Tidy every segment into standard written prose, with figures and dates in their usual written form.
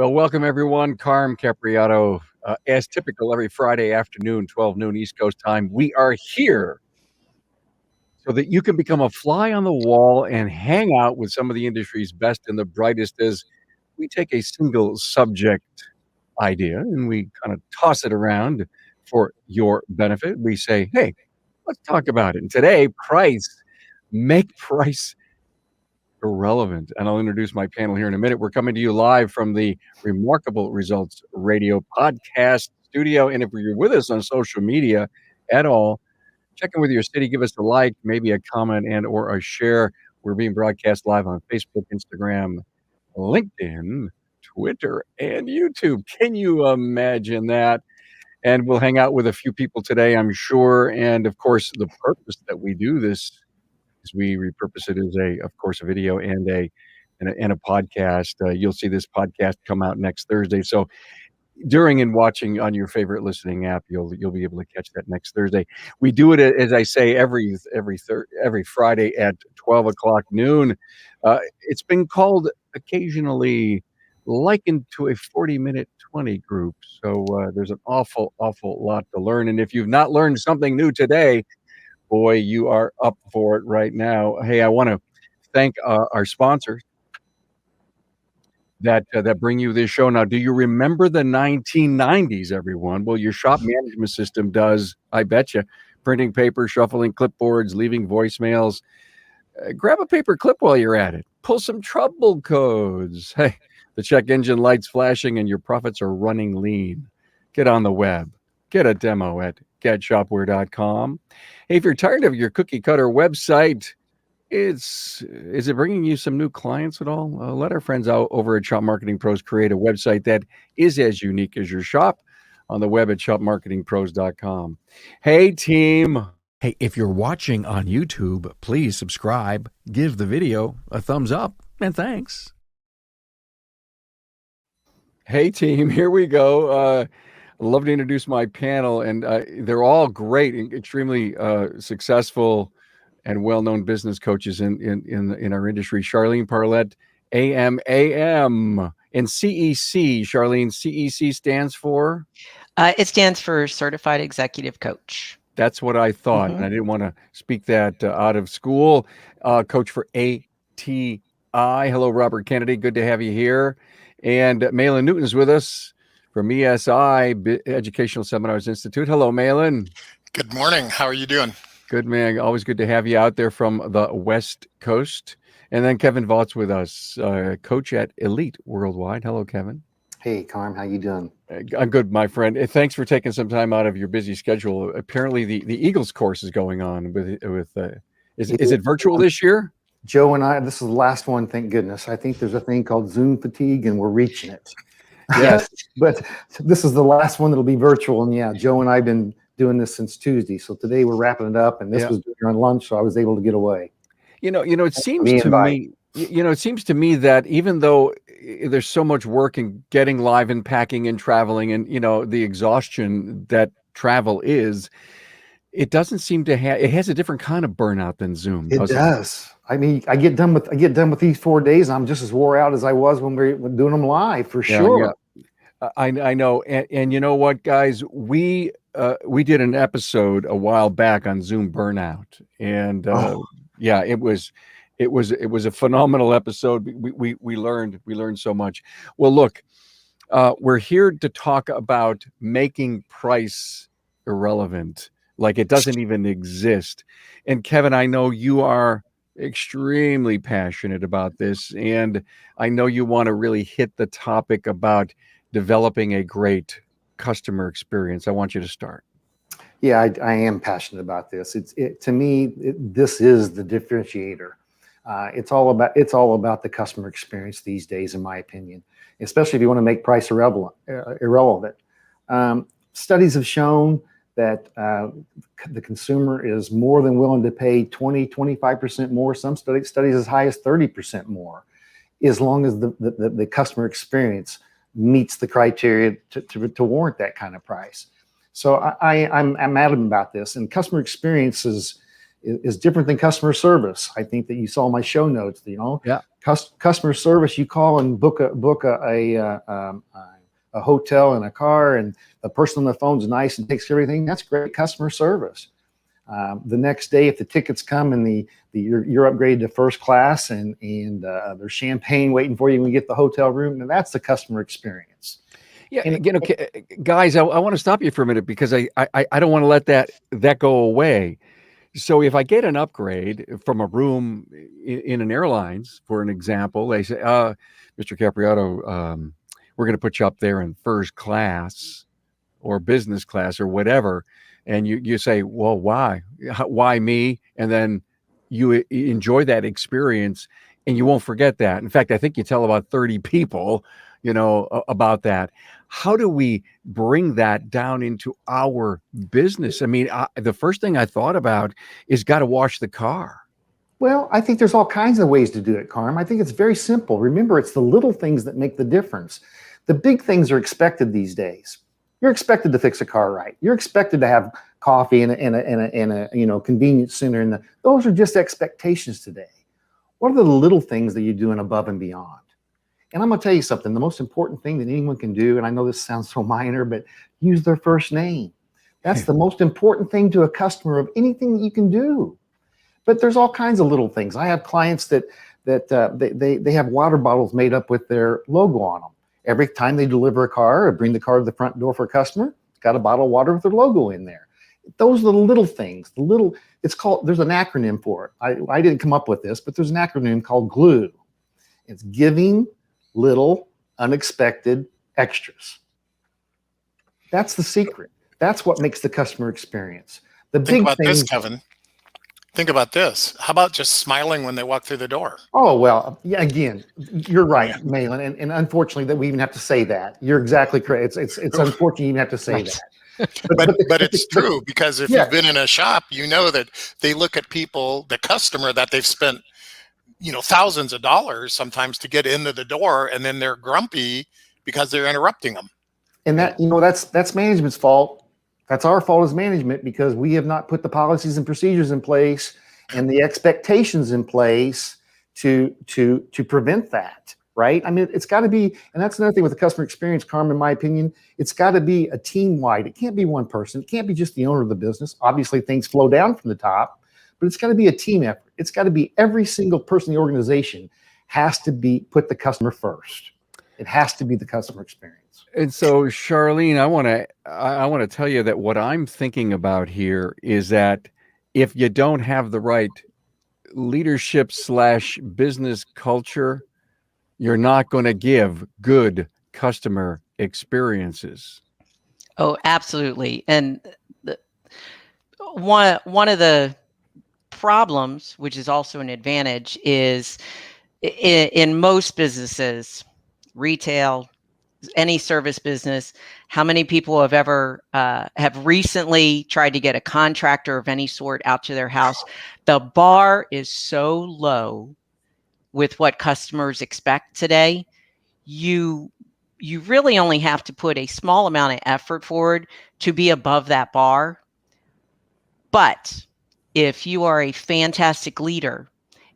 Well, welcome everyone. Carm Capriato, as typical every Friday afternoon, 12 noon East Coast time. We are here so that you can become a fly on the wall and hang out with some of the industry's best and the brightest as we take a single subject idea and we kind of toss it around for your benefit. We say, hey, let's talk about it. And today, make price irrelevant. And I'll introduce my panel here in a minute. We're coming to you live from the Remarkable Results Radio podcast studio. And if you're with us on social media at all, check in with your city, give us a like, maybe a comment and or a share. We're being broadcast live on Facebook, Instagram, LinkedIn, Twitter, and YouTube. Can you imagine that? And we'll hang out with a few people today, I'm sure. And of course, the purpose that we do this is we repurpose it as of course, a video and a podcast. You'll see this podcast come out next Thursday. So during and watching on your favorite listening app, you'll be able to catch that next Thursday. We do it, as I say, every Friday at 12 o'clock noon. It's been called occasionally likened to a 40-minute 20 group. So there's an awful lot to learn. And if you've not learned something new today, boy, you are up for it right now. Hey, I want to thank our sponsors that bring you this show. Now, do you remember the 1990s, everyone? Well, your shop management system does, I bet you. Printing paper, shuffling clipboards, leaving voicemails. Grab a paper clip while you're at it. Pull some trouble codes. Hey, the check engine light's flashing and your profits are running lean. Get on the web. Get a demo at getshopware.com. Hey, if you're tired of your cookie cutter website, is it bringing you some new clients at all? Let our friends out over at Shop Marketing Pros create a website that is as unique as your shop on the web at shopmarketingpros.com. Hey, team. Hey, if you're watching on YouTube, please subscribe, give the video a thumbs up, and thanks. Hey, team, here we go. I'd love to introduce my panel, and they're all great and extremely successful and well-known business coaches in our industry. Charlene Parlett, AMAM, and CEC. Charlene, CEC stands for? It stands for Certified Executive Coach. That's what I thought, and I didn't want to speak that out of school. Coach for ATI. Hello, Robert Kennedy. Good to have you here. And Malin Newton's with us from ESI, Educational Seminars Institute. Hello, Malin. Good morning. How are you doing? Good, man. Always good to have you out there from the West Coast. And then Kevin Vaught's with us, coach at Elite Worldwide. Hello, Kevin. Hey, Carm. How you doing? I'm good, my friend. Thanks for taking some time out of your busy schedule. Apparently, the Eagles course is going on is it virtual this year? Joe and I, this is the last one, thank goodness. I think there's a thing called Zoom fatigue, and we're reaching it. Yes. But this is the last one that'll be virtual. And yeah, Joe and I have been doing this since Tuesday. So today we're wrapping it up, and this was during lunch, so I was able to get away. It seems to me that even though there's so much work in getting live and packing and traveling and, the exhaustion that travel is, it doesn't seem to have, it has a different kind of burnout than Zoom. It does. I mean, I get done with these 4 days, and I'm just as wore out as I was when we were doing them live, for sure. Yeah. I know. And you know what, guys, we did an episode a while back on Zoom burnout, and it was a phenomenal episode. We learned so much. Well, look, we're here to talk about making price irrelevant, like it doesn't even exist. And Kevin, I know you are extremely passionate about this, and I know you want to really hit the topic about developing a great customer experience. I want you to start. Yeah, I am passionate about this. To me, this is the differentiator. It's all about the customer experience these days, in my opinion, especially if you want to make price irrelevant. Studies have shown that the consumer is more than willing to pay 20-25% more. Some studies as high as 30% more, as long as the customer experience meets the criteria to warrant that kind of price. So I'm adamant about this, and customer experience is different than customer service. I think that you saw my show notes. Customer service, you call and book a hotel and a car, and the person on the phone's nice and takes care of everything. That's great customer service. The next day, if the tickets come and you're upgraded to first class and there's champagne waiting for you when you get the hotel room, and that's the customer experience. Yeah, again, okay, guys, I want to stop you for a minute because I don't want to let that go away. So if I get an upgrade from a room in an airlines, for an example, they say, Mr. Capriotto, we're going to put you up there in first class or business class or whatever. And you say, well, why? Why me? And then you enjoy that experience and you won't forget that. In fact, I think you tell about 30 people, about that. How do we bring that down into our business? I mean, the first thing I thought about is got to wash the car. Well, I think there's all kinds of ways to do it, Carm. I think it's very simple. Remember, it's the little things that make the difference. The big things are expected these days. You're expected to fix a car right. You're expected to have coffee in a convenience center, and those are just expectations today. What are the little things that you're doing above and beyond? And I'm going to tell you something. The most important thing that anyone can do, and I know this sounds so minor, but use their first name. That's the most important thing to a customer of anything that you can do. But there's all kinds of little things. I have clients that they have water bottles made up with their logo on them. Every time they deliver a car or bring the car to the front door for a customer, it's got a bottle of water with their logo in there. Those are the little things. There's an acronym for it. I didn't come up with this, but there's an acronym called GLUE. It's giving little unexpected extras. That's the secret. That's what makes the customer experience. Think about this, Kevin. Think about this. How about just smiling when they walk through the door? Oh, well, yeah, again, you're right, Malin. And unfortunately that we even have to say that. You're exactly correct. It's unfortunate you even have to say that. But it's true, because if you've been in a shop, you know that they look at people, the customer that they've spent, thousands of dollars sometimes to get into the door, and then they're grumpy because they're interrupting them. And that's management's fault. That's our fault as management, because we have not put the policies and procedures in place and the expectations in place to prevent that, right? I mean, it's got to be, and that's another thing with the customer experience, Carmen, in my opinion, it's got to be a team-wide. It can't be one person. It can't be just the owner of the business. Obviously, things flow down from the top, but it's got to be a team effort. It's got to be every single person in the organization has to put the customer first. It has to be the customer experience. And so, Charlene, I want to tell you that what I'm thinking about here is that if you don't have the right leadership / business culture, you're not going to give good customer experiences. Oh, absolutely. And one of the problems, which is also an advantage, is in most businesses, retail, any service business, how many people have ever have recently tried to get a contractor of any sort out to their house? The bar is so low with what customers expect today. You really only have to put a small amount of effort forward to be above that bar. But if you are a fantastic leader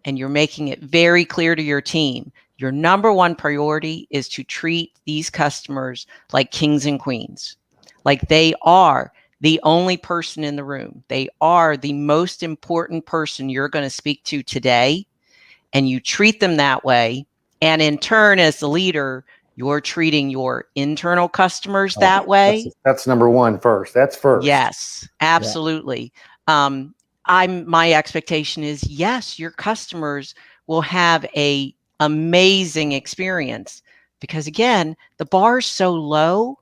and you're making it very clear to your team, your number one priority is to treat these customers like kings and queens, like they are the only person in the room. They are the most important person you're going to speak to today, and you treat them that way. And in turn, as the leader, you're treating your internal customers that way. That's number one first. That's first. Yes, absolutely. Yeah. My expectation is, yes, your customers will have a amazing experience, because again, the bar is so low.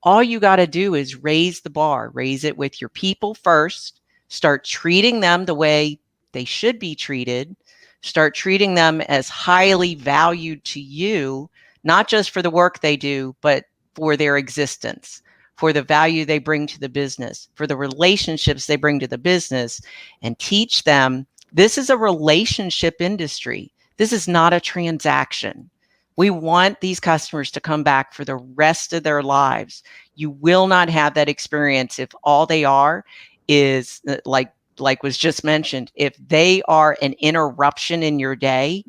All you got to do is raise the bar, raise it with your people first, start treating them the way they should be treated, start treating them as highly valued to you, not just for the work they do, but for their existence, for the value they bring to the business, for the relationships they bring to the business, and teach them this is a relationship industry. This is not a transaction. We want these customers to come back for the rest of their lives. You will not have that experience if all they are is like was just mentioned. If they are an interruption in your day,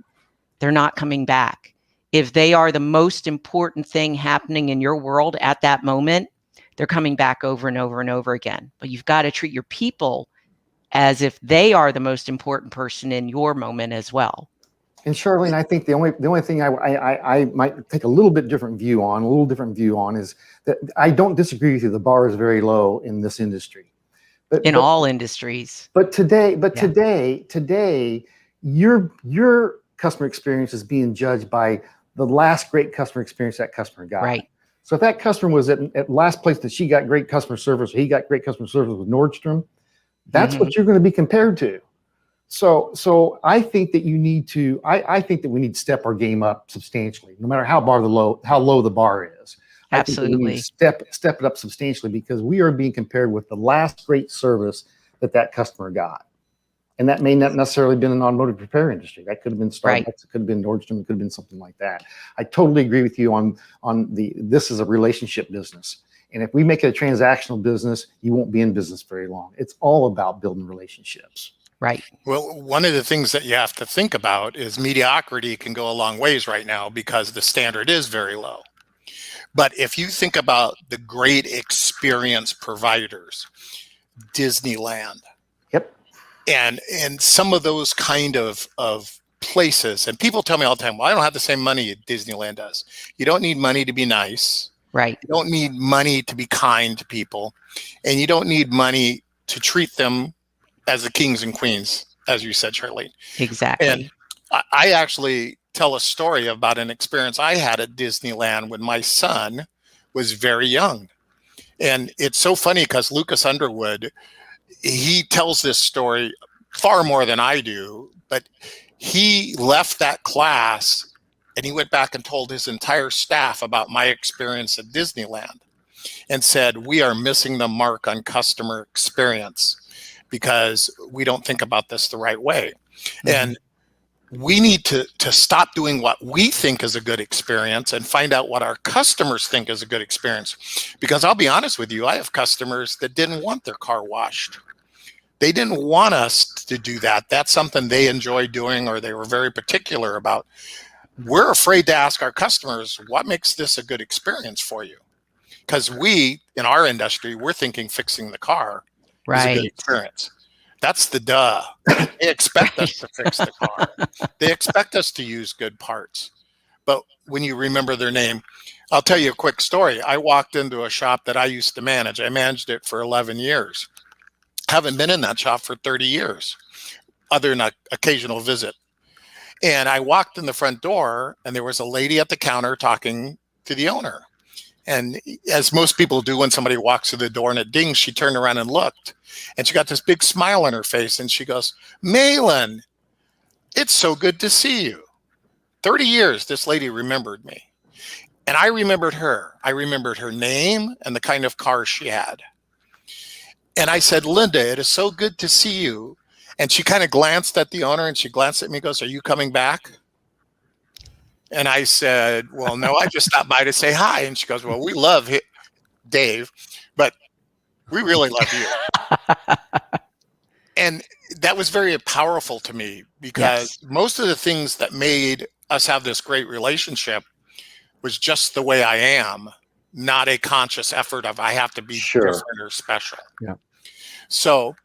they're not coming back. If they are the most important thing happening in your world at that moment, they're coming back over and over and over again. But you've got to treat your people as if they are the most important person in your moment as well. And Charlene, I think the only thing I might take a little different view on is that I don't disagree with you. The bar is very low in this industry, but all industries. But today, your customer experience is being judged by the last great customer experience that customer got. Right. So if that customer was at last place that she got great customer service, or he got great customer service with Nordstrom, that's what you're going to be compared to. So I think that you need to. I think that we need to step our game up substantially, no matter how low the bar is. Absolutely. I think we need to step it up substantially, because we are being compared with the last great service that customer got. And that may not necessarily been an automotive repair industry. That could have been Starbucks. Right. It could have been Nordstrom. It could have been something like that. I totally agree with you on this is a relationship business. And if we make it a transactional business, you won't be in business very long. It's all about building relationships. Right. Well, one of the things that you have to think about is mediocrity can go a long ways right now because the standard is very low. But if you think about the great experience providers, Disneyland, Yep. and some of those kind of places, and people tell me all the time, well, I don't have the same money Disneyland does. You don't need money to be nice. Right. You don't need money to be kind to people, and you don't need money to treat them as the kings and queens, as you said, Charlene. Exactly. And I actually tell a story about an experience I had at Disneyland when my son was very young. And it's so funny because Lucas Underwood, he tells this story far more than I do, but he left that class and he went back and told his entire staff about my experience at Disneyland and said, we are missing the mark on customer experience because we don't think about this the right way. Mm-hmm. And we need to stop doing what we think is a good experience and find out what our customers think is a good experience. Because I'll be honest with you, I have customers that didn't want their car washed. They didn't want us to do that. That's something they enjoy doing or they were very particular about. We're afraid to ask our customers, what makes this a good experience for you? Because we, in our industry, we're thinking fixing the car is a good experience. That's the duh. They expect us to fix the car. They expect us to use good parts. But when you remember their name, I'll tell you a quick story. I walked into a shop that I used to manage. I managed it for 11 years. Haven't been in that shop for 30 years, other than an occasional visit. And I walked in the front door and there was a lady at the counter talking to the owner. And as most people do when somebody walks through the door and it dings, she turned around and looked. And she got this big smile on her face and she goes, Malin, it's so good to see you. 30 years, this lady remembered me. And I remembered her. I remembered her name and the kind of car she had. And I said, Linda, it is so good to see you. And she kind of glanced at the owner and she glanced at me and goes, are you coming back? And I said, well, no, I just stopped by to say hi. And she goes, well, we love Dave, but we really love you. And that was very powerful to me because most of the things that made us have this great relationship was just the way I am, not a conscious effort of I have to be different or special. Yeah. So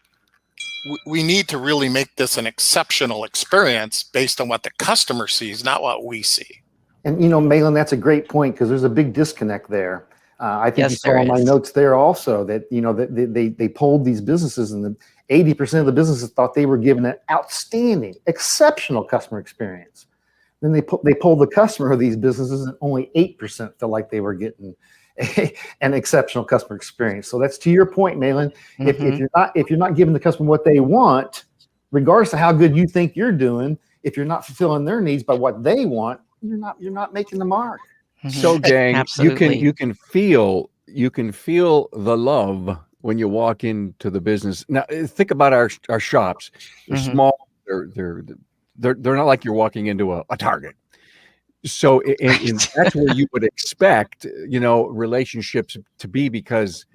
we need to really make this an exceptional experience based on what the customer sees, not what we see. And, Malin, that's a great point because there's a big disconnect there. I think you saw in my notes there also that, that they polled these businesses and 80% of the businesses thought they were given an outstanding, exceptional customer experience. Then they polled the customer of these businesses and only 8% felt like they were getting an exceptional customer experience. So that's to your point, Malin. Mm-hmm. If you're not giving the customer what they want, regardless of how good you think you're doing, if you're not fulfilling their needs by what they want, you're not making the mark. Mm-hmm. So, gang, Absolutely. you can feel the love when you walk into the business. Now, think about our shops. They're small. They're not like you're walking into a Target. So and that's where you would expect, relationships to be because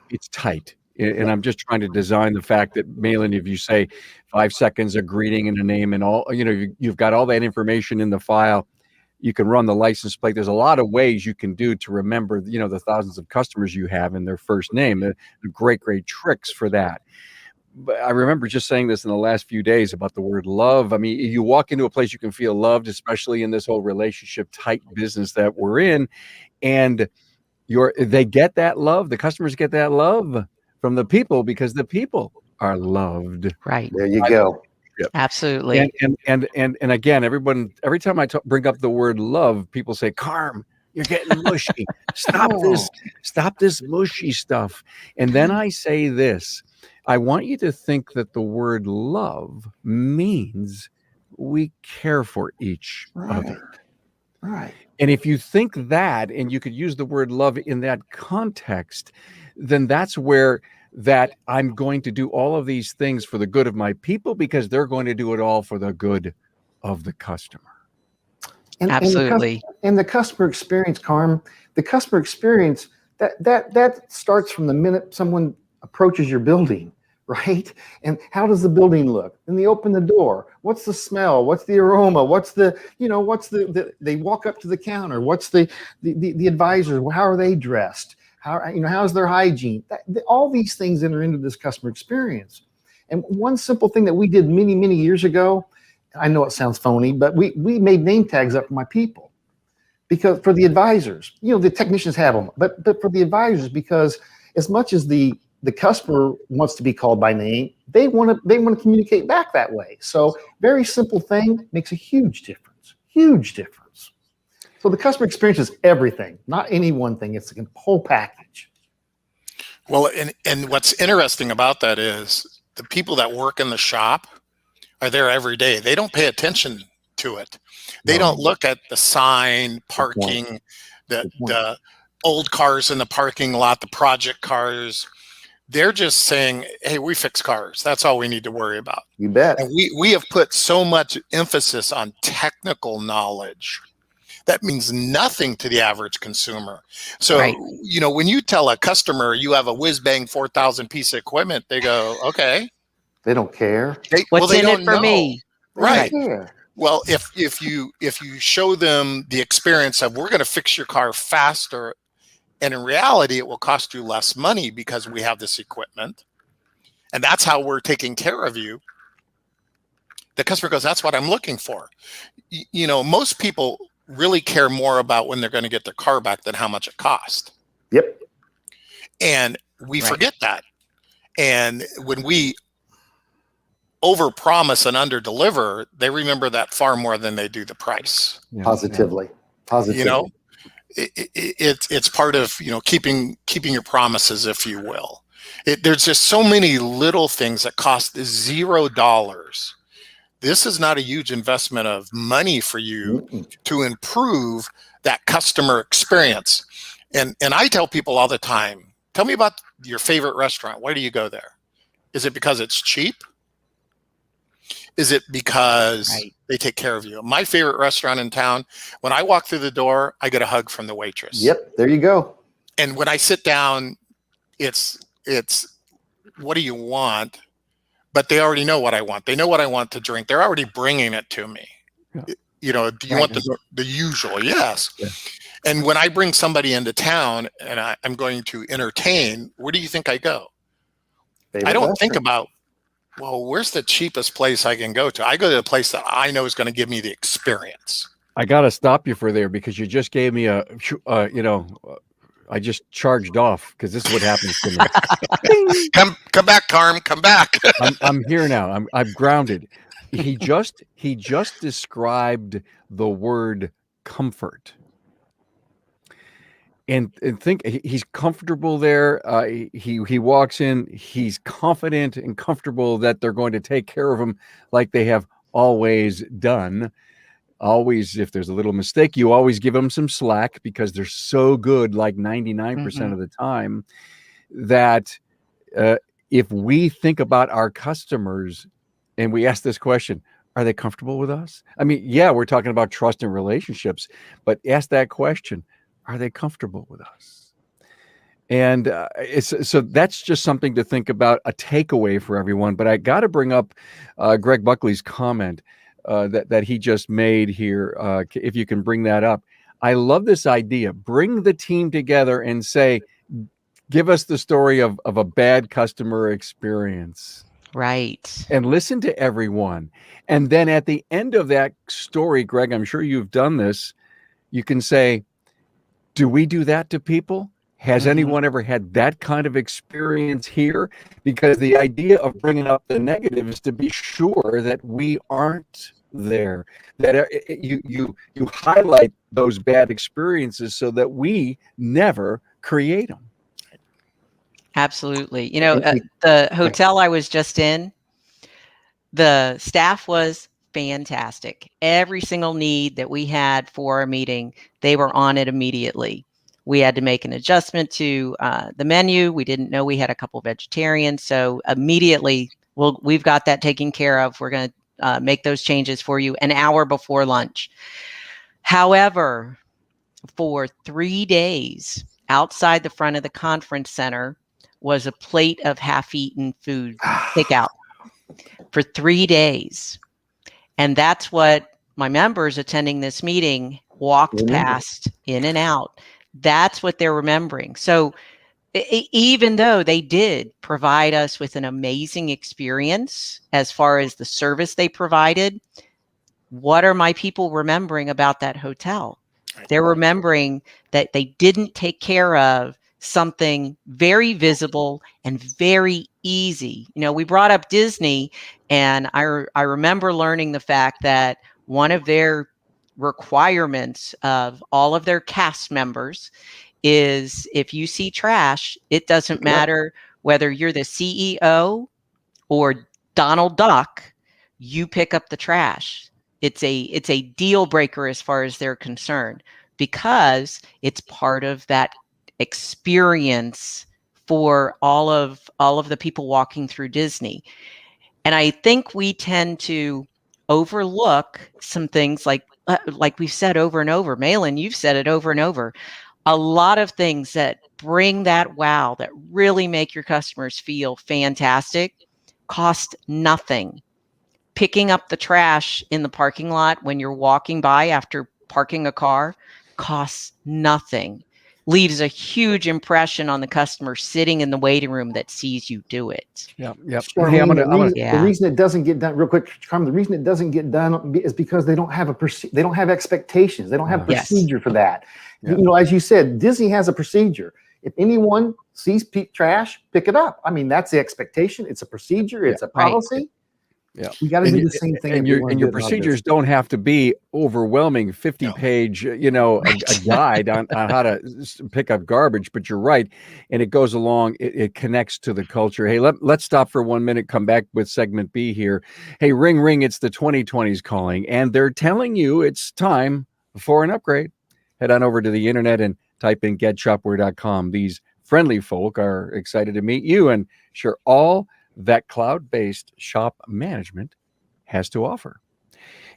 it's tight. And I'm just trying to design the fact that, Malin, if you say 5 seconds, a greeting and a name and all, you've got all that information in the file. You can run the license plate. There's a lot of ways you can do to remember, the thousands of customers you have and their first name. The great tricks for that. But I remember just saying this in the last few days about the word love. I mean, you walk into a place, you can feel loved, especially in this whole relationship type business that we're in. And they get that love. The customers get that love from the people because the people are loved. Right. There you go. Absolutely. And again, every time I bring up the word love, people say, Carm, you're getting mushy. Stop this mushy stuff. And then I say this, I want you to think that the word love means we care for each other. Right. And if you think that, and you could use the word love in that context, then that's where that I'm going to do all of these things for the good of my people because they're going to do it all for the good of the customer. Absolutely. And the customer experience, Carm, the customer experience, that starts from the minute someone approaches your building, right? And how does the building look? And they open the door. What's the smell? What's the aroma? What's the they walk up to the counter. What's the advisors? How are they dressed? How's their hygiene? All these things enter into this customer experience. And one simple thing that we did many, many years ago, I know it sounds phony, but we made name tags up for my people because for the advisors, the technicians have them, but for the advisors, because as much as the customer wants to be called by name, they want to communicate back that way. So very simple thing makes a huge difference. So the customer experience is everything, not any one thing. It's a whole package. Well, and what's interesting about that is the people that work in the shop are there every day. They don't pay attention to it. They don't look at the sign, parking, the old cars in the parking lot, the project cars. They're just saying, hey, we fix cars. That's all we need to worry about. You bet. And we have put so much emphasis on technical knowledge that means nothing to the average consumer. So, when you tell a customer you have a whiz-bang 4,000 piece of equipment, they go, okay. They don't care. What's in it for me? Right. Well, if you show them the experience of we're going to fix your car faster, and in reality, it will cost you less money because we have this equipment, and that's how we're taking care of you. The customer goes, that's what I'm looking for. Most people really care more about when they're going to get their car back than how much it cost. Yep. And we forget that. And when we overpromise and underdeliver, they remember that far more than they do the price. Positively. It's part of keeping your promises, if you will. There's just so many little things that cost $0. This is not a huge investment of money for you to improve that customer experience. And I tell people all the time, tell me about your favorite restaurant. Why do you go there? Is it because it's cheap? Is it because they take care of you? My favorite restaurant in town, when I walk through the door, I get a hug from the waitress. Yep, there you go. And when I sit down, it's what do you want? But they already know what I want. They know what I want to drink. They're already bringing it to me. Yeah. Do you want the usual? Yes. Yeah. And when I bring somebody into town and I'm going to entertain, where do you think I go? I don't think about, well, where's the cheapest place I can go to? I go to a place that I know is going to give me the experience. I got to stop you for there because you just gave me I just charged off because this is what happens to me. Come back, Carm. Come back. I'm here now. I'm grounded. He just described the word comfort. And think he's comfortable there. He walks in, he's confident and comfortable that they're going to take care of him like they have always done. Always, if there's a little mistake, you always give them some slack because they're so good, like 99% of the time, that if we think about our customers and we ask this question, are they comfortable with us? I mean, yeah, we're talking about trust and relationships, but ask that question. Are they comfortable with us? And so that's just something to think about, a takeaway for everyone. But I got to bring up Greg Buckley's comment that he just made here. If you can bring that up. I love this idea. Bring the team together and say, give us the story of a bad customer experience. Right. And listen to everyone. And then at the end of that story, Greg, I'm sure you've done this. You can say, do we do that to people? Has anyone ever had that kind of experience here? Because the idea of bringing up the negative is to be sure that we aren't there, that you highlight those bad experiences so that we never create them. Absolutely. The hotel I was just in, the staff was fantastic. Every single need that we had for a meeting, they were on it immediately. We had to make an adjustment to the menu. We didn't know we had a couple vegetarians. So immediately, we've got that taken care of. We're going to make those changes for you an hour before lunch. However, for 3 days outside the front of the conference center was a plate of half-eaten food takeout for 3 days. And that's what my members attending this meeting walked past in and out. That's what they're remembering. So even though they did provide us with an amazing experience as far as the service they provided, what are my people remembering about that hotel? They're remembering that they didn't take care of something very visible and very easy. We brought up Disney, and I remember learning the fact that one of their requirements of all of their cast members is if you see trash, it doesn't matter whether you're the CEO or Donald Duck, you pick up the trash. It's a deal breaker as far as they're concerned, because it's part of that experience for all of the people walking through Disney. And I think we tend to overlook some things like we've said over and over. Malin, you've said it over and over. A lot of things that bring that wow, that really make your customers feel fantastic, cost nothing. Picking up the trash in the parking lot when you're walking by after parking a car costs nothing. Leaves a huge impression on the customer sitting in the waiting room that sees you do it. Yep. The reason it doesn't get done, real quick, Carmen, the reason it doesn't get done is because they don't have expectations. They don't have a procedure for that. Yeah. As you said, Disney has a procedure. If anyone sees trash, pick it up. I mean, that's the expectation. It's a procedure. It's a policy. Right. Yeah, we got to do the same thing. And your procedures don't have to be overwhelming, 50-page, a guide on how to pick up garbage. But you're right, and it goes along. It connects to the culture. Hey, let's stop for 1 minute. Come back with segment B here. Hey, ring, ring! It's the 2020s calling, and they're telling you it's time for an upgrade. Head on over to the internet and type in getshopware.com. These friendly folk are excited to meet you and share all that cloud-based shop management has to offer.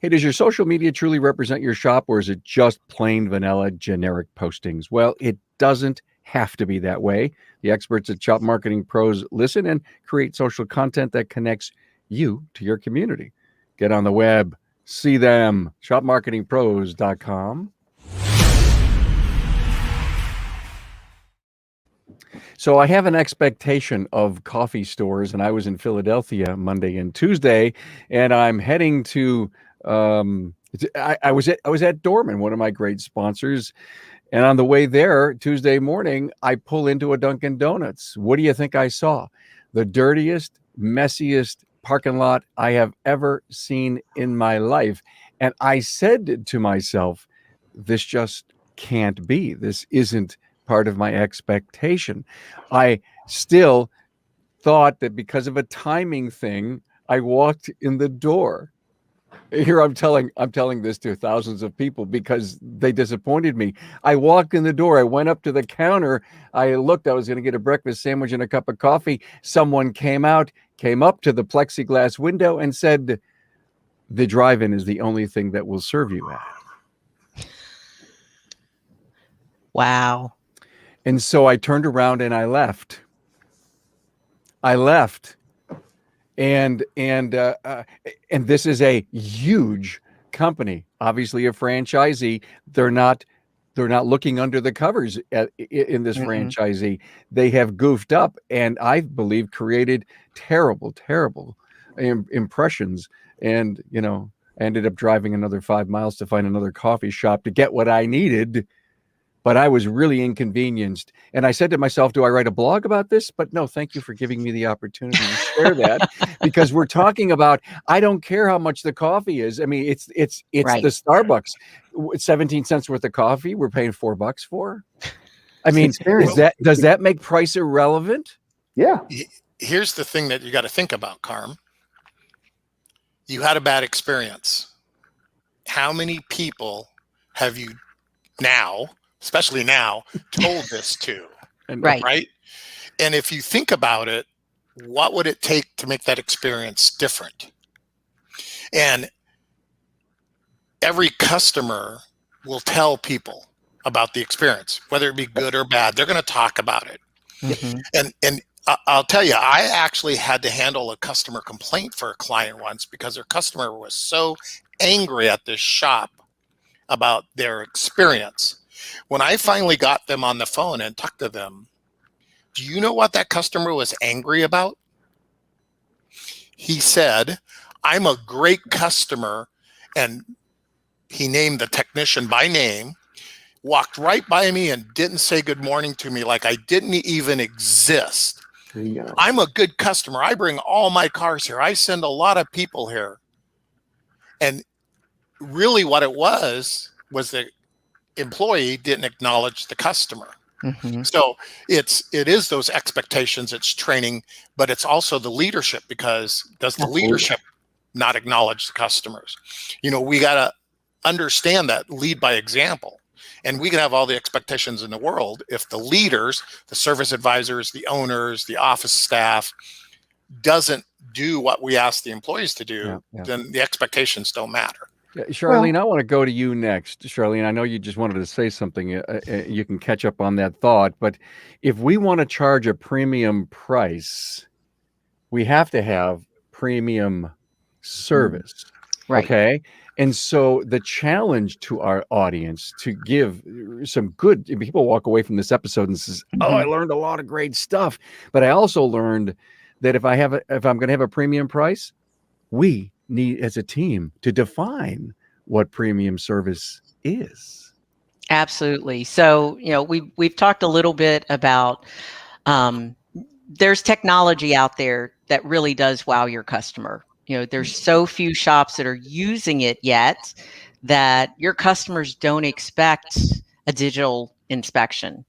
Hey, does your social media truly represent your shop, or is it just plain vanilla generic postings? Well, it doesn't have to be that way. The experts at Shop Marketing Pros listen and create social content that connects you to your community. Get on the web, see them, shopmarketingpros.com. So I have an expectation of coffee stores, and I was in Philadelphia Monday and Tuesday, and I'm heading to I was at Dorman, one of my great sponsors, and on the way there Tuesday morning, I pull into a Dunkin' Donuts. What do you think I saw? The dirtiest, messiest parking lot I have ever seen in my life. And I said to myself, this just can't be. This isn't part of my expectation. I still thought that because of a timing thing, I walked in the door. Here I'm telling this to thousands of people because they disappointed me. I walked in the door. I went up to the counter. I looked. I was going to get a breakfast sandwich and a cup of coffee. Someone came up to the plexiglass window and said, "The drive-in is the only thing that will serve you at." Wow. And so I turned around and I left. And this is a huge company, obviously a franchisee. They're not looking under the covers in this franchisee. They have goofed up and I believe created terrible impressions. And, you know, I ended up driving another 5 miles to find another coffee shop to get what I needed. But I was really inconvenienced. And I said to myself, do I write a blog about this? But no, thank you for giving me the opportunity to share that, because we're talking about, I don't care how much the coffee is. I mean, it's Right. the Starbucks, 17 cents worth of coffee we're paying $4 for. I mean, does that make price irrelevant? Yeah. Here's the thing that you got to think about, Carm. You had a bad experience. How many people have you now, especially now, told this to? Right? And if you think about it, what would it take to make that experience different? And every customer will tell people about the experience, whether it be good or bad. They're going to talk about it. And I'll tell you, I actually had to handle a customer complaint for a client once because their customer was so angry at this shop about their experience. When I finally got them on the phone and talked to them, do you know what that customer was angry about? He said, I'm a great customer, and he named the technician by name, walked right by me and didn't say good morning to me like I didn't even exist. I'm a good customer. I bring all my cars here. I send a lot of people here. And really what it was the employee didn't acknowledge the customer. So it is those expectations, it's training, but it's also the leadership, because does the leadership not acknowledge the customers? You know, we got to understand that, lead by example. And we can have all the expectations in the world. If the leaders, the service advisors, the owners, the office staff doesn't do what we ask the employees to do, then the expectations don't matter. Yeah, Charlene, I want to go to you next. Charlene, I know you just wanted to say something. You can catch up on that thought. But if we want to charge a premium price, we have to have premium service. Right. Okay. And so the challenge to our audience to give some good, people walk away from this episode and says, oh, I learned a lot of great stuff. But I also learned that if I'm going to have a premium price, we need as a team to define what premium service is. Absolutely. So, you know, we've talked a little bit about there's technology out there that really does wow your customer. You know, there's so few shops that are using it yet that your customers don't expect a digital inspection.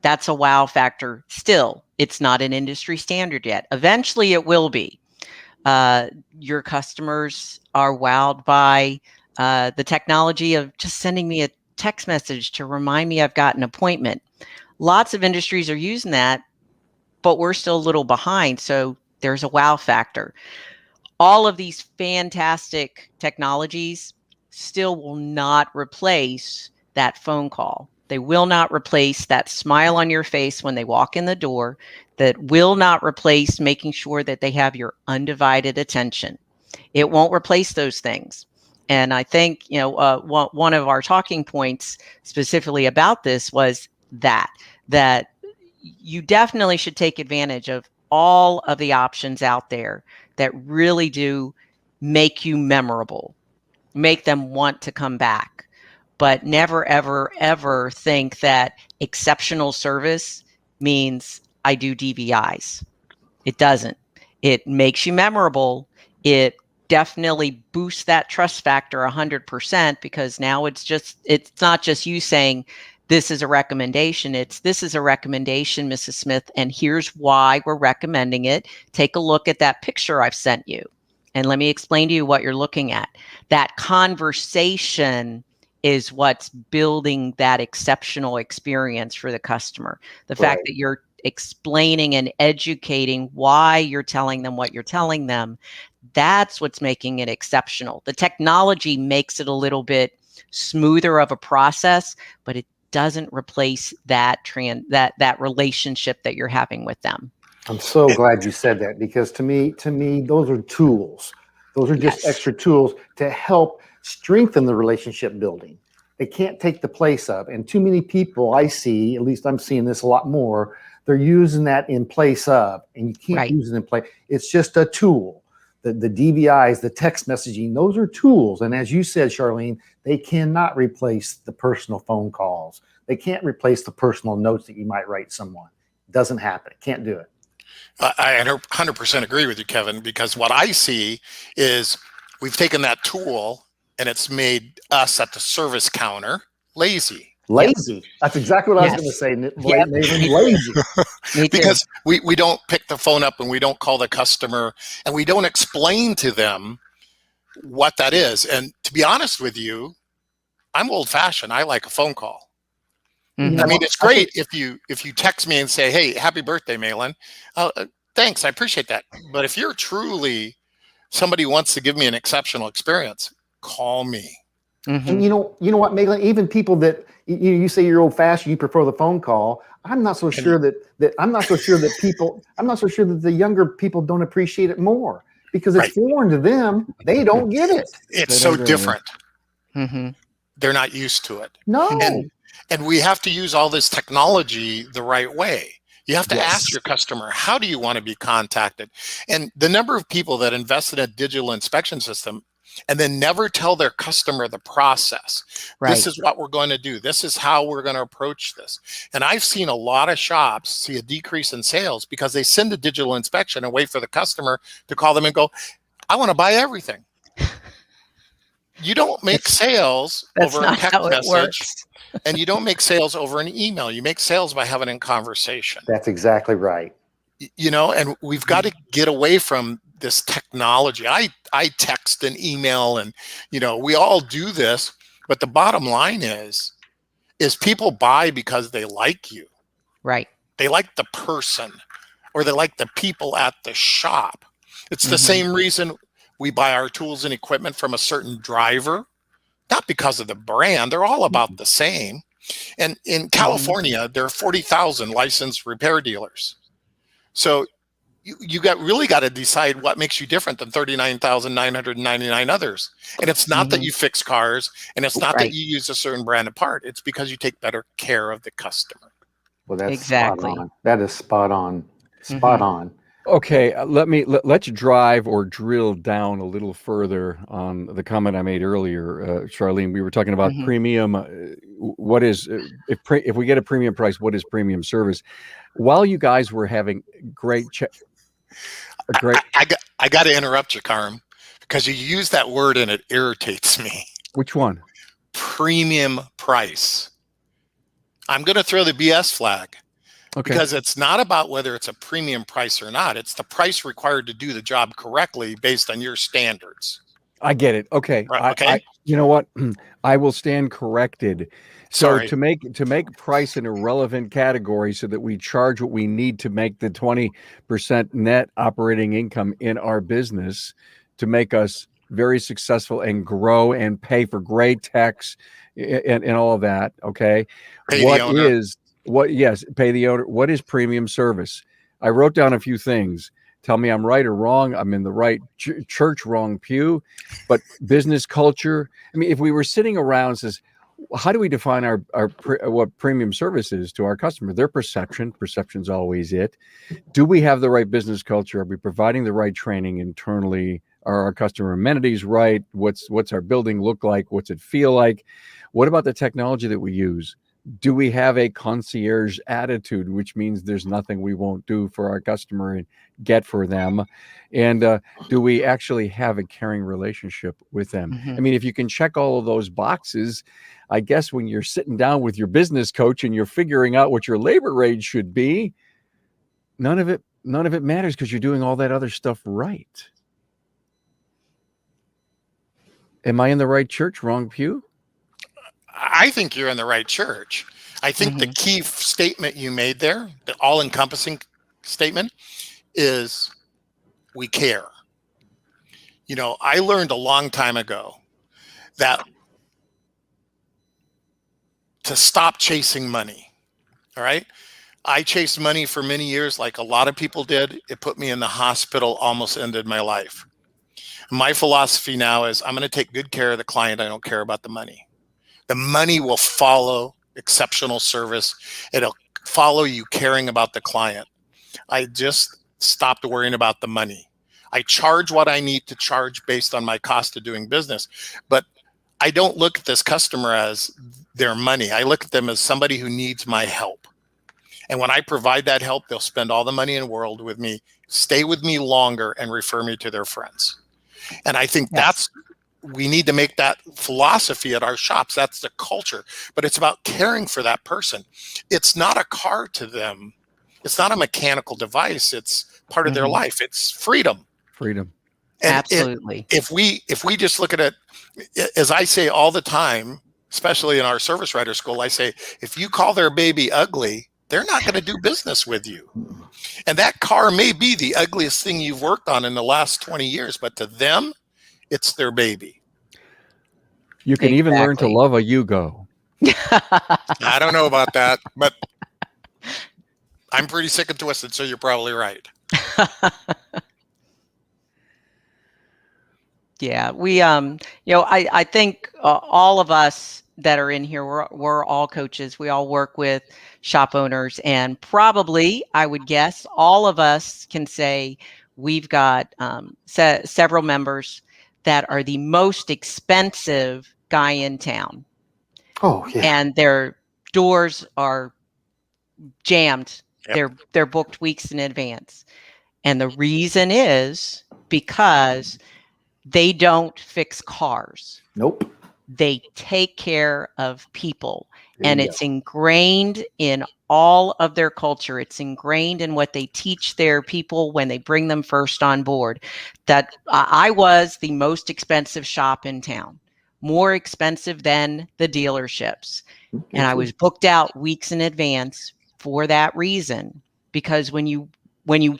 That's a wow factor. Still, it's not an industry standard yet. Eventually it will be. Your customers are wowed by the technology of just sending me a text message to remind me I've got an appointment. Lots of industries are using that, but we're still a little behind. So there's a wow factor. All of these fantastic technologies still will not replace that phone call. They will not replace that smile on your face when they walk in the door. That will not replace making sure that they have your undivided attention. It won't replace those things. And I think, you know, one of our talking points specifically about this was that you definitely should take advantage of all of the options out there that really do make you memorable, make them want to come back. But never, ever, ever think that exceptional service means I do DVIs. It doesn't. It makes you memorable. It definitely boosts that trust factor 100%, because now it's not just you saying, this is a recommendation. This is a recommendation, Mrs. Smith, and here's why we're recommending it. Take a look at that picture I've sent you, and let me explain to you what you're looking at. That conversation is what's building that exceptional experience for the customer. The fact that you're explaining and educating why you're telling them what you're telling them, that's what's making it exceptional. The technology makes it a little bit smoother of a process, but it doesn't replace that that relationship that you're having with them. I'm so glad you said that, because to me, those are tools. Those are just Yes. extra tools to help strengthen the relationship building. They can't take the place of. And too many people I see, at least I'm seeing this a lot more, they're using that in place of, and you can't Right. use it in place. It's just a tool. The DVIs, the text messaging, those are tools. And as you said, Charlene, they cannot replace the personal phone calls. They can't replace the personal notes that you might write someone. It doesn't happen. It can't do it. I 100% agree with you, Kevin, because what I see is we've taken that tool and it's made us at the service counter lazy. Lazy. That's exactly what I was Yes. going to say, Yep. Nathan. Lazy. Me too. Because we don't pick the phone up and we don't call the customer and we don't explain to them what that is. And to be honest with you, I'm old fashioned. I like a phone call. Mhm. know I mean, what? it's great if you text me and say, "Hey, happy birthday, Malin." Thanks, I appreciate that. But if you're truly somebody who wants to give me an exceptional experience, call me. Mhm. And you know what, Megan? Even people that you say you're old fashioned, you prefer the phone call. I'm not so sure that I'm not so sure that people. I'm not so sure that the younger people don't appreciate it more, because it's foreign to them. They don't get it. It's They so don't really. different. Mhm. They're not used to it. No. And we have to use all this technology the right way. You have to Yes. ask your customer, how do you want to be contacted? And the number of people that invest in a digital inspection system and then never tell their customer the process. Right. This is what we're going to do. This is how we're going to approach this. And I've seen a lot of shops see a decrease in sales because they send a digital inspection and wait for the customer to call them and go, I want to buy everything. You don't make sales That's over a not text how it message, works. and you don't make sales over an email. You make sales by having a conversation. That's exactly right. You know, and we've got to get away from this technology. I text and email, and you know, we all do this, but the bottom line is people buy because they like you. Right. They like the person, or they like the people at the shop. It's the Mhm. same reason we buy our tools and equipment from a certain driver, not because of the brand. They're all about the same. And in California, there are 40,000 licensed repair dealers. So you really got to decide what makes you different than 39,999 others. And it's not that you fix cars, and it's not Right. that you use a certain brand of part. It's because you take better care of the customer. Well, that's Exactly. spot on. That is spot on. Spot Mhm. on. Okay, let's drive or drill down a little further on the comment I made earlier, Charlene. We were talking about Mhm. premium. What is if we get a premium price? What is premium service? While you guys were having I got to interrupt you, Carm, because you use that word and it irritates me. which one? Premium price. I'm going to throw the BS flag. Okay, Because it's not about whether it's a premium price or not. It's the price required to do the job correctly based on your standards. I get it. Okay, Right, okay. you know what? I will stand corrected. So Sorry. to make price an irrelevant category, so that we charge what we need to make the 20% net operating income in our business to make us very successful and grow and pay for great techs and all of that. Okay, Pay the owner. Yes, pay the owner. What is premium service? I wrote down a few things. Tell me I'm right or wrong. I'm in the right church, wrong pew. But business culture. I mean, if we were sitting around and says, how do we define what premium service is to our customer? Their perception. Perception's always it. Do we have the right business culture? Are we providing the right training internally? Are our customer amenities right? What's our building look like? What's it feel like? What about the technology that we use? Do we have a concierge attitude, which means there's nothing we won't do for our customer and get for them? And do we actually have a caring relationship with them? Mhm. I mean, if you can check all of those boxes, I guess when you're sitting down with your business coach and you're figuring out what your labor rate should be, none of it matters because you're doing all that other stuff right. Am I in the right church, wrong pew? I think you're in the right church. I think the key statement you made there, the all-encompassing statement, is we care. You know, I learned a long time ago that to stop chasing money. All right. I chased money for many years, like a lot of people did. It put me in the hospital, almost ended my life. My philosophy now is I'm going to take good care of the client. I don't care about the money. The money will follow exceptional service. It'll follow you caring about the client. I just stopped worrying about the money. I charge what I need to charge based on my cost of doing business, but I don't look at this customer as their money. I look at them as somebody who needs my help. And when I provide that help, they'll spend all the money in the world with me, stay with me longer, and refer me to their friends. And I think we need to make that philosophy at our shops. That's the culture, but it's about caring for that person. It's not a car to them. It's not a mechanical device. It's part of their life. It's freedom. Freedom. And Absolutely. If we just look at it, as I say all the time, especially in our service writer school, I say, if you call their baby ugly, they're not going to do business with you. And that car may be the ugliest thing you've worked on in the last 20 years, but to them, it's their baby. You can even learn to love a Yugo. I don't know about that, but I'm pretty sick and twisted, so you're probably right. Yeah, we I think all of us that are in here, we're all coaches. We all work with shop owners, and probably, I would guess, all of us can say we've got several members that are the most expensive guy in town. Oh, yeah. And their doors are jammed. Yep. They're booked weeks in advance. And the reason is because they don't fix cars. Nope. They take care of people. And it's ingrained in all of their culture. It's ingrained in what they teach their people when they bring them first on board. That I was the most expensive shop in town, more expensive than the dealerships. And I was booked out weeks in advance for that reason. Because when you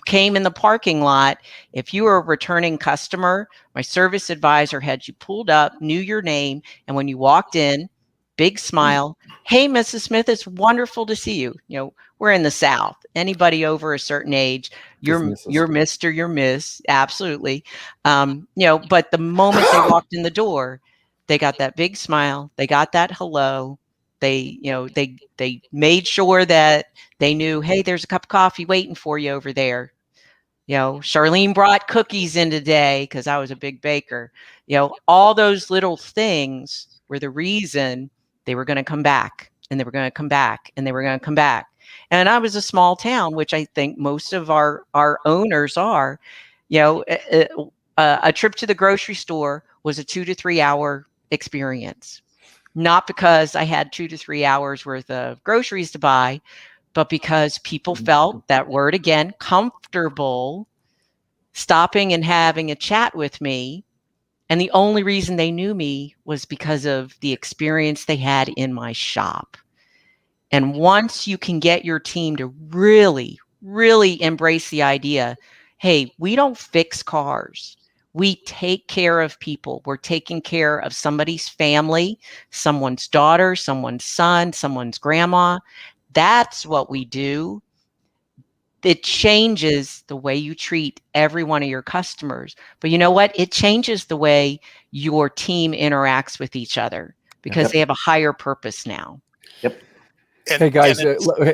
came in the parking lot, if you were a returning customer, my service advisor had you pulled up, knew your name, and when you walked in, big smile. Hey, Mrs. Smith, it's wonderful to see you. You know, we're in the South. Anybody over a certain age, you're Mr., you're Miss. Absolutely. But the moment they walked in the door, they got that big smile. They got that hello. They made sure that they knew, hey, there's a cup of coffee waiting for you over there. Charlene brought cookies in today because I was a big baker. All those little things were the reason they were going to come back, and they were going to come back, and they were going to come back. And I was a small town, which I think most of our owners are. A trip to the grocery store was a 2 to 3 hour experience. Not because I had 2 to 3 hours worth of groceries to buy, but because people felt, that word again, comfortable stopping and having a chat with me. And the only reason they knew me was because of the experience they had in my shop. And once you can get your team to really, really embrace the idea, hey, we don't fix cars. We take care of people. We're taking care of somebody's family, someone's daughter, someone's son, someone's grandma. That's what we do. It changes the way you treat every one of your customers. But you know what? It changes the way your team interacts with each other because they have a higher purpose now. Yep. Hey guys,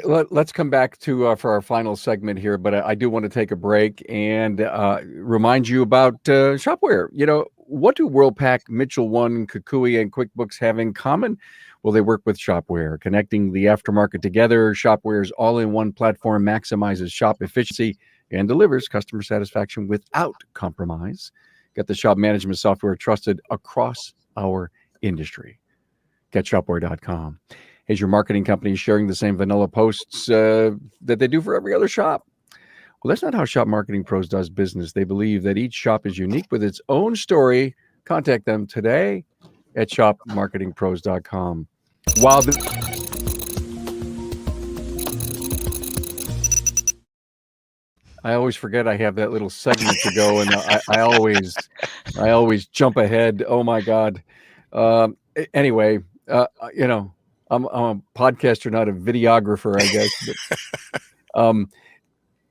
let's come back to for our final segment here, but I do want to take a break and remind you about Shopware. What do Worldpac, Mitchell 1, Kukui, and QuickBooks have in common? Well, they work with Shopware, connecting the aftermarket together. Shopware's all-in-one platform maximizes shop efficiency and delivers customer satisfaction without compromise. Get the shop management software trusted across our industry. Get Shopware.com. Is your marketing company sharing the same vanilla posts that they do for every other shop? Well, that's not how Shop Marketing Pros does business. They believe that each shop is unique with its own story. Contact them today at shopmarketingpros.com. I always forget I have that little segment to go, and I always jump ahead. Oh my God. Anyway, I'm a podcaster, not a videographer, I guess. But,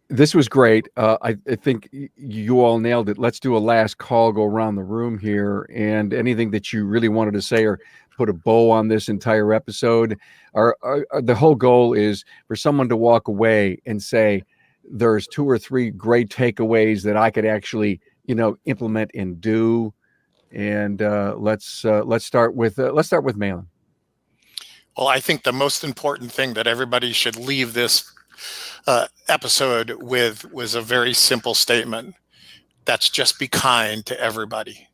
this was great. I think you all nailed it. Let's do a last call, go around the room here, and anything that you really wanted to say or put a bow on this entire episode. The whole goal is for someone to walk away and say, there's 2 or 3 great takeaways that I could actually, implement and do. And let's start with Malin. Well, I think the most important thing that everybody should leave this episode with was a very simple statement. That's just be kind to everybody.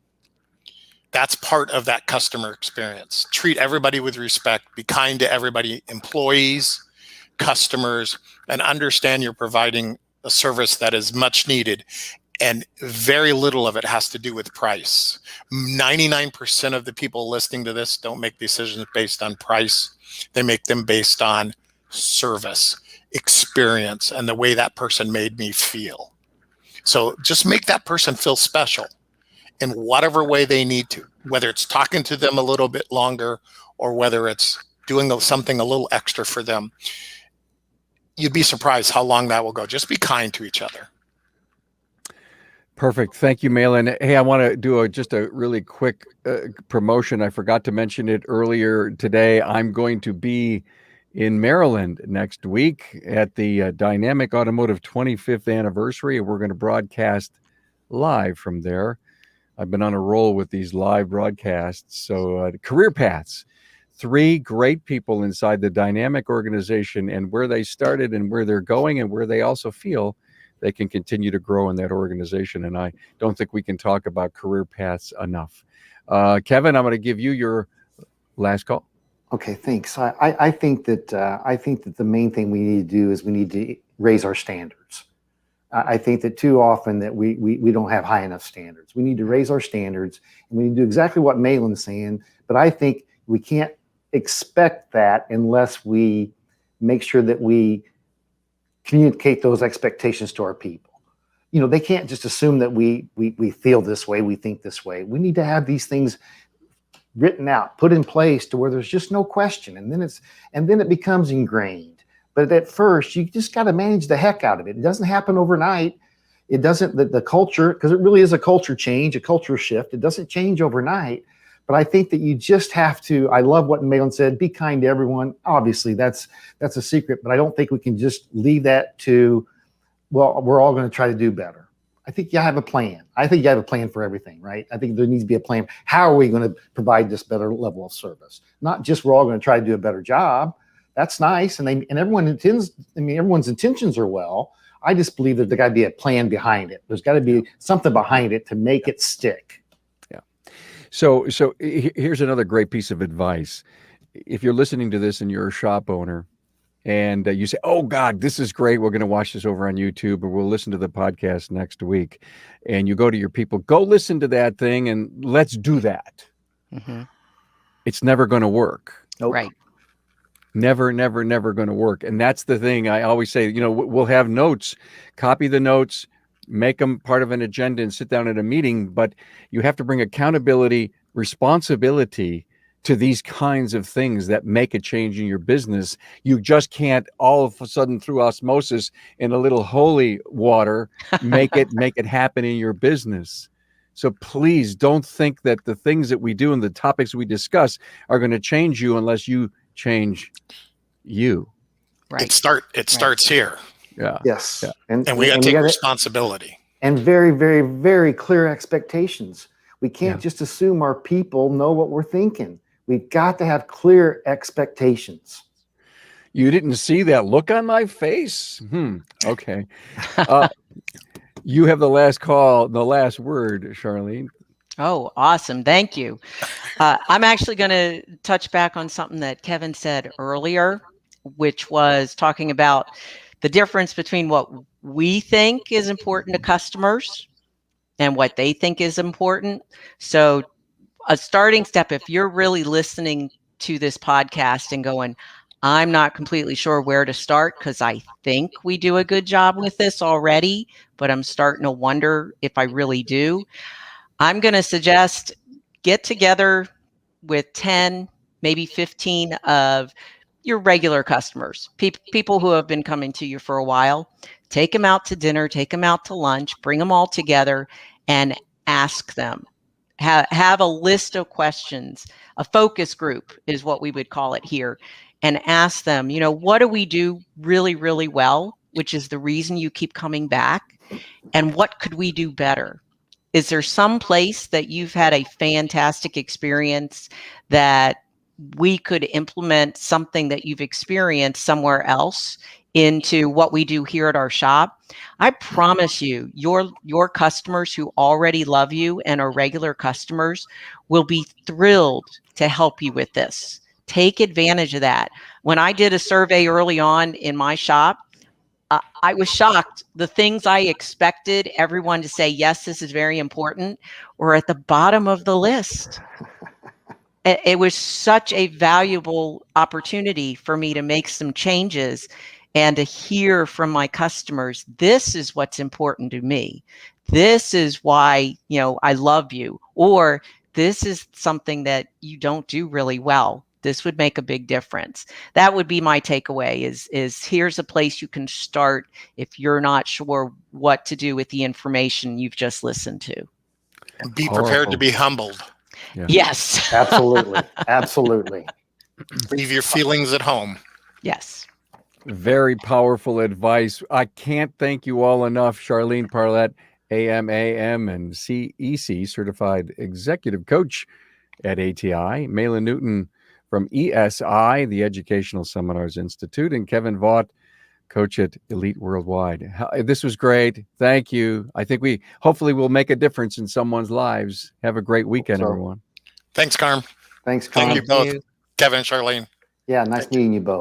That's part of that customer experience. Treat everybody with respect, be kind to everybody, employees, customers, and understand you're providing a service that is much needed. And very little of it has to do with price. 99% of the people listening to this don't make decisions based on price. They make them based on service, experience, and the way that person made me feel. So just make that person feel special in whatever way they need to, whether it's talking to them a little bit longer or whether it's doing something a little extra for them. You'd be surprised how long that will go. Just be kind to each other. Perfect. Thank you, Malin. Hey, I want to do just a really quick promotion. I forgot to mention it earlier today. I'm going to be in Maryland next week at the Dynamic Automotive 25th anniversary. We're going to broadcast live from there. I've been on a roll with these live broadcasts. So career paths, 3 great people inside the Dynamic organization and where they started and where they're going and where they also feel they can continue to grow in that organization. And I don't think we can talk about career paths enough. Kevin, I'm going to give you your last call. Okay, thanks. I think that the main thing we need to do is we need to raise our standards. I think that too often that we don't have high enough standards. We need to raise our standards, and we need to do exactly what Malin's saying. But I think we can't expect that unless we make sure that we communicate those expectations to our people. They can't just assume that we feel this way, we think this way. We need to have these things written out, put in place to where there's just no question, and then it becomes ingrained. But at first, you just got to manage the heck out of it. It doesn't happen overnight. It doesn't, the culture, because it really is a culture change, a culture shift. It doesn't change overnight. But I think that you just have to, I love what Malin said, be kind to everyone. Obviously, that's a secret, but I don't think we can just leave that to, well, we're all going to try to do better. I think you have a plan. I think you have a plan for everything, right? I think there needs to be a plan. How are we going to provide this better level of service? Not just we're all going to try to do a better job. That's nice. And everyone's intentions are well. I just believe that there got to be a plan behind it. There's got to be something behind it to make it stick. Yeah. So here's another great piece of advice. If you're listening to this and you're a shop owner, and you say, oh, God, this is great. We're going to watch this over on YouTube, or we'll listen to the podcast next week. And you go to your people, go listen to that thing, and let's do that. Mm-hmm. It's never going to work. Nope. Right. Never going to work. And that's the thing I always say, we'll have notes, copy the notes, make them part of an agenda and sit down at a meeting. But you have to bring accountability, responsibility to these kinds of things that make a change in your business. You just can't all of a sudden through osmosis in a little holy water, make it happen in your business. So please don't think that the things that we do and the topics we discuss are going to change you unless you change you. Right. It starts here. Yeah. Yes. Yeah. And we got to take responsibility. And very, very, very clear expectations. We can't just assume our people know what we're thinking. We've got to have clear expectations. You didn't see that look on my face? Okay. You have the last call, the last word, Charlene. Oh, awesome. Thank you. I'm actually going to touch back on something that Kevin said earlier, which was talking about the difference between what we think is important to customers and what they think is important. So a starting step, if you're really listening to this podcast and going, I'm not completely sure where to start because I think we do a good job with this already, but I'm starting to wonder if I really do. I'm going to suggest get together with 10, maybe 15 of your regular customers, people who have been coming to you for a while. Take them out to dinner, take them out to lunch, bring them all together and ask them. Have a list of questions. A focus group is what we would call it here. And ask them, you know, what do we do really, really well, which is the reason you keep coming back? And what could we do better? Is there some place that you've had a fantastic experience that we could implement something that you've experienced somewhere else into what we do here at our shop? I promise you, your customers who already love you and are regular customers will be thrilled to help you with this. Take advantage of that. When I did a survey early on in my shop, I was shocked. The things I expected everyone to say, yes, this is very important, were at the bottom of the list. It was such a valuable opportunity for me to make some changes and to hear from my customers, this is what's important to me. This is why, you know, I love you, or this is something that you don't do really well. This would make a big difference. That would be my takeaway is here's a place you can start if you're not sure what to do with the information you've just listened to. And be prepared to be humbled. Yeah. Yes. Absolutely. Absolutely. Leave your feelings at home. Yes. Very powerful advice. I can't thank you all enough. Charlene Parlett, AMAM and CEC certified executive coach at ATI, Malin Newton from ESI, the Educational Seminars Institute, and Kevin Vaught, coach at Elite Worldwide. This was great. Thank you. I think we hopefully will make a difference in someone's lives. Have a great weekend, everyone. Thanks, Carm. Thanks, Carm. Thank you both, Kevin and Charlene. Yeah, nice meeting you both.